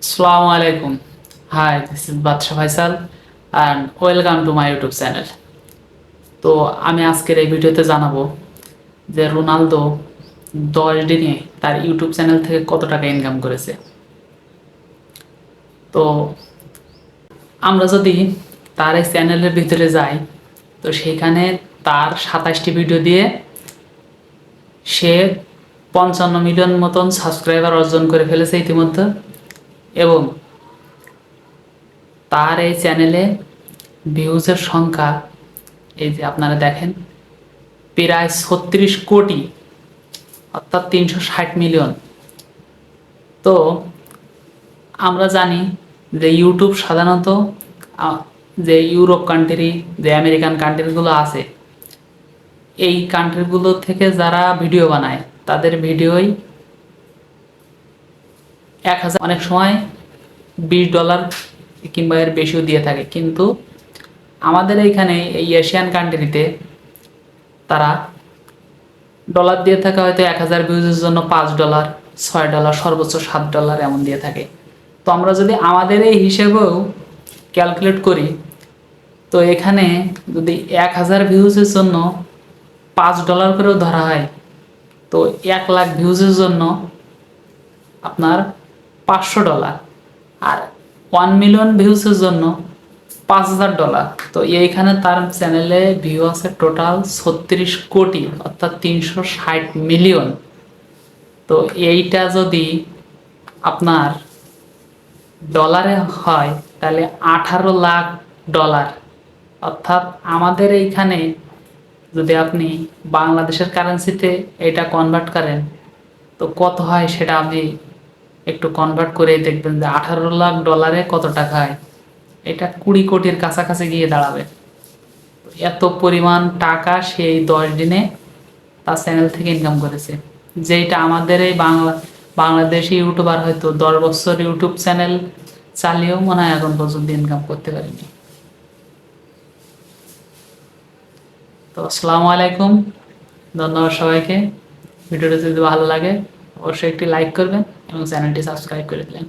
Assalamu alaikum. Hi, this is Badsha Faisal and welcome to my YouTube channel. তো আমি আজকের এই ভিডিওতে জানাবো যে রোনালদো 10 দিনে তার ইউটিউব চ্যানেল থেকে কত টাকা ইনকাম করেছে। তো আমরা যদি তার এই চ্যানেলের ভিতরে যাই তো সেখানে তার 27টি ভিডিও দিয়ে সে 55 মিলিয়ন মতন সাবস্ক্রাইবার অর্জন করে ফেলেছে ইতিমধ্যে, এবং তার এই চ্যানেলে ভিউজের সংখ্যা এই যে আপনারা দেখেন প্রায় 36 কোটি, অর্থাৎ 360 মিলিয়ন। তো আমরা জানি যে ইউটিউব সাধারণত যে ইউরোপ কান্ট্রি, যে আমেরিকান কান্ট্রিগুলো আছে, এই কান্ট্রিগুলো থেকে যারা ভিডিও বানায় তাদের ভিডিওই 1000, অনেক সময় $20 কিংবা এর বেশিও দিয়ে থাকে। কিন্তু আমাদের এইখানে এই এশিয়ান কান্ট্রিতে তারা ডলার দিয়ে থাকে হয়তো 1000 ভিউজের জন্য $5, $6, সর্বোচ্চ $7 এমন দিয়ে থাকে। তো আমরা যদি আমাদের এই হিসেবেও ক্যালকুলেট করি তো এখানে যদি 1000 ভিউজের জন্য $5 করেও ধরা হয় তো 1 লাখ ভিউজের জন্য আপনার $500, আর 1 মিলিয়ন ভিউজের জন্য $5000। তো এইখানে তার চ্যানেলে ভিউ আছে টোটাল 36 কোটি, অর্থাৎ 360 মিলিয়ন। তো এইটা যদি আপনার ডলারে হয় তাহলে $18 লাখ, অর্থাৎ আমাদের এইখানে যদি আপনি বাংলাদেশের কারেন্সিতে এটা কনভার্ট করেন তো কত হয় সেটা আপনি একটু কনভার্ট করে দেখবেন যে $18 লাখ কত টাকা হয়। এটা 20 কোটির কাছাকাছি গিয়ে দাঁড়াবে। এত পরিমাণ টাকা সেই 10 দিনে তার চ্যানেল থেকে ইনকাম করেছে, যেটা আমাদের এই বাংলাদেশি ইউটিউবার হয়তো 10 বছর ইউটিউব চ্যানেল চালিয়েও মনে হয় এখন পর্যন্ত ইনকাম করতে পারেনি। তো আসসালামু আলাইকুম, ধন্যবাদ সবাইকে। ভিডিওটা যদি ভালো লাগে অবশ্যই একটি লাইক করবেন এবং চ্যানেলটি সাবস্ক্রাইব করে দিলেন।